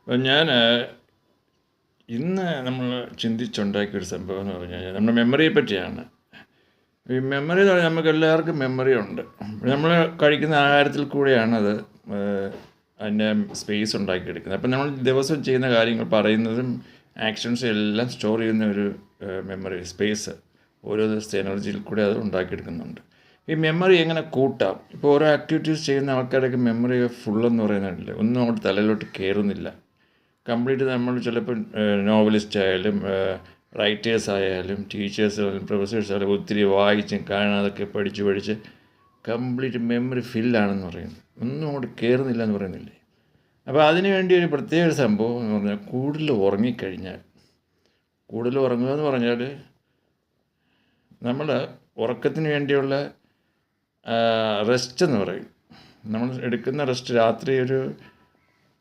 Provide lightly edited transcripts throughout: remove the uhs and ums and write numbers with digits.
അപ്പം ഞാൻ ഇന്ന് നമ്മൾ ചിന്തിച്ചുണ്ടാക്കിയൊരു സംഭവം എന്ന് പറഞ്ഞു കഴിഞ്ഞാൽ നമ്മുടെ മെമ്മറിയെ പറ്റിയാണ്. ഈ മെമ്മറി എന്ന് പറഞ്ഞാൽ നമുക്ക് എല്ലാവർക്കും മെമ്മറി ഉണ്ട്. നമ്മൾ കഴിക്കുന്ന ആഹാരത്തിൽ കൂടെയാണ് അത് അതിൻ്റെ സ്പേസ് ഉണ്ടാക്കിയെടുക്കുന്നത്. അപ്പം നമ്മൾ ദിവസം ചെയ്യുന്ന കാര്യങ്ങൾ പറയുന്നതും ആക്ഷൻസും എല്ലാം സ്റ്റോർ ചെയ്യുന്ന ഒരു മെമ്മറി സ്പേസ് ഓരോ ദിവസത്തെ എനർജിയിൽ കൂടെ അത് ഉണ്ടാക്കിയെടുക്കുന്നുണ്ട്. ഈ മെമ്മറി എങ്ങനെ കൂട്ടാം? ഇപ്പോൾ ഓരോ ആക്ടിവിറ്റീസ് ചെയ്യുന്ന ആൾക്കാരൊക്കെ മെമ്മറി ഫുള്ളെന്ന് പറയുന്നില്ല, ഒന്നും അങ്ങോട്ട് തലയിലോട്ട് കയറുന്നില്ല. കംപ്ലീറ്റ് നമ്മൾ ചിലപ്പോൾ നോവലിസ്റ്റ് ആയാലും റൈറ്റേഴ്സ് ആയാലും ടീച്ചേഴ്സ് ആയാലും പ്രൊഫസേഴ്സ് ആയാലും ഒത്തിരി വായിച്ചും കാണാതൊക്കെ പഠിച്ച് കംപ്ലീറ്റ് മെമ്മറി ഫില്ലാണെന്ന് പറയുന്നു. ഒന്നും അങ്ങോട്ട് കയറുന്നില്ല എന്ന് പറയുന്നില്ലേ. അപ്പോൾ അതിന് വേണ്ടി ഒരു പ്രത്യേക സംഭവം എന്ന് പറഞ്ഞാൽ കൂടുതൽ ഉറങ്ങിക്കഴിഞ്ഞാൽ, കൂടുതൽ ഉറങ്ങുക എന്ന് പറഞ്ഞാൽ നമ്മൾ ഉറക്കത്തിന് വേണ്ടിയുള്ള റെസ്റ്റ് എന്ന് പറയും. നമ്മൾ എടുക്കുന്ന റെസ്റ്റ് രാത്രി ഒരു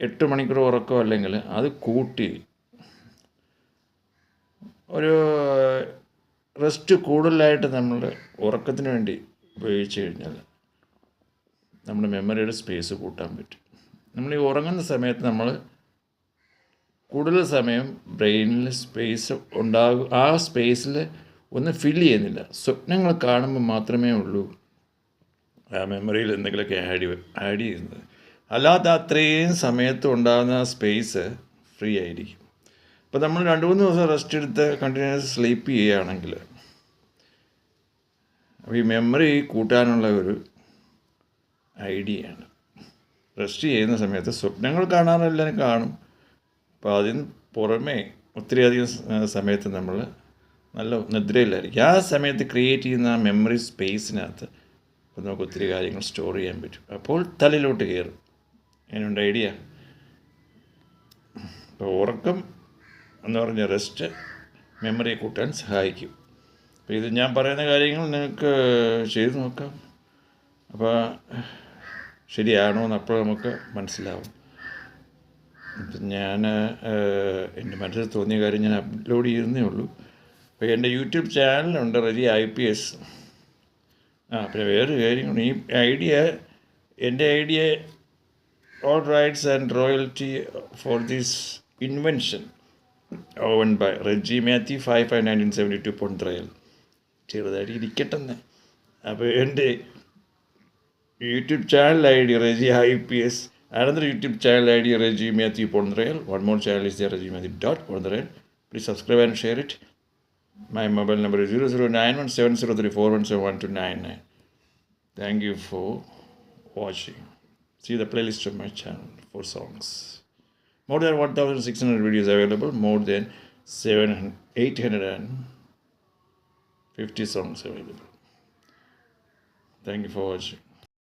8 മണിക്കൂർ ഉറക്കം അല്ലെങ്കിൽ അത് കൂട്ടി ഒരു റെസ്റ്റ് കൂടുതലായിട്ട് നമ്മൾ ഉറക്കത്തിന് വേണ്ടി ഉപയോഗിച്ച് കഴിഞ്ഞാൽ നമ്മുടെ മെമ്മറിയുടെ സ്പേസ് കൂട്ടാൻ പറ്റും. നമ്മൾ ഈ ഉറങ്ങുന്ന സമയത്ത് നമ്മൾ കൂടുതൽ സമയം ബ്രെയിനിൽ സ്പേസ് ഉണ്ടാകും. ആ സ്പേസിൽ ഒന്നും ഫില്ല് ചെയ്യുന്നില്ല. സ്വപ്നങ്ങൾ കാണുമ്പോൾ മാത്രമേ ഉള്ളൂ ആ മെമ്മറിയിൽ എന്തെങ്കിലുമൊക്കെ ആഡ് ചെയ്യുന്നത്. അല്ലാതെ അത്രയും സമയത്ത് ഉണ്ടാകുന്ന സ്പേസ് ഫ്രീ ആയിരിക്കും. ഇപ്പോൾ നമ്മൾ 2-3 ദിവസം റെസ്റ്റ് എടുത്ത് കണ്ടിന്യൂസ് സ്ലീപ്പ് ചെയ്യുകയാണെങ്കിൽ അപ്പോൾ ഈ മെമ്മറി കൂട്ടാനുള്ള ഒരു ഐഡിയയാണ്. റെസ്റ്റ് ചെയ്യുന്ന സമയത്ത് സ്വപ്നങ്ങൾ കാണാനെല്ലാം കാണും. അപ്പോൾ അതിന് പുറമേ ഒത്തിരിയധികം സമയത്ത് നമ്മൾ നല്ല നിദ്രയിലായിരിക്കും. ആ സമയത്ത് ക്രിയേറ്റ് ചെയ്യുന്ന ആ മെമ്മറി സ്പേസിനകത്ത് നമുക്ക് ഒത്തിരി കാര്യങ്ങൾ സ്റ്റോർ ചെയ്യാൻ പറ്റും. അപ്പോൾ തലയിലോട്ട് കയറും. അതിനുണ്ട് ഐഡിയ. അപ്പോൾ ഉറക്കം എന്ന് പറഞ്ഞ റെസ്റ്റ് മെമ്മറിയെ കൂട്ടാൻ സഹായിക്കും. അപ്പോൾ ഇത് ഞാൻ പറയുന്ന കാര്യങ്ങൾ നിങ്ങൾക്ക് ചെയ്തു നോക്കാം. അപ്പോൾ ശരിയാണോ എന്ന് അപ്പോൾ നമുക്ക് മനസ്സിലാവും. അപ്പം ഞാൻ എൻ്റെ മനസ്സിൽ തോന്നിയ കാര്യം ഞാൻ അപ്ലോഡ് ചെയ്യുന്നേ ഉള്ളൂ. അപ്പോൾ എൻ്റെ യൂട്യൂബ് ചാനലുണ്ട് റെജി IPS. പിന്നെ വേറൊരു കാര്യമാണ് ഈ ഐഡിയ, എൻ്റെ idea all rights and royalty for this invention owned by Reggie Matthew 5/1972 Pondrail. ചെറുതായിട്ട് ഇരിക്കട്ടെന്ന്. അപ്പോൾ എൻ്റെ YouTube channel ID Reggie IPS, another YouTube channel ID Reggie Matthew Pondrail, one more channel is there Reggie Matthew Pondrail. Please subscribe and share it. My mobile number is 00917034171299. Thank you for watching. See the playlist of my channel for songs. More than 1,600 videos available, more than 850 songs available. Thank you for watching.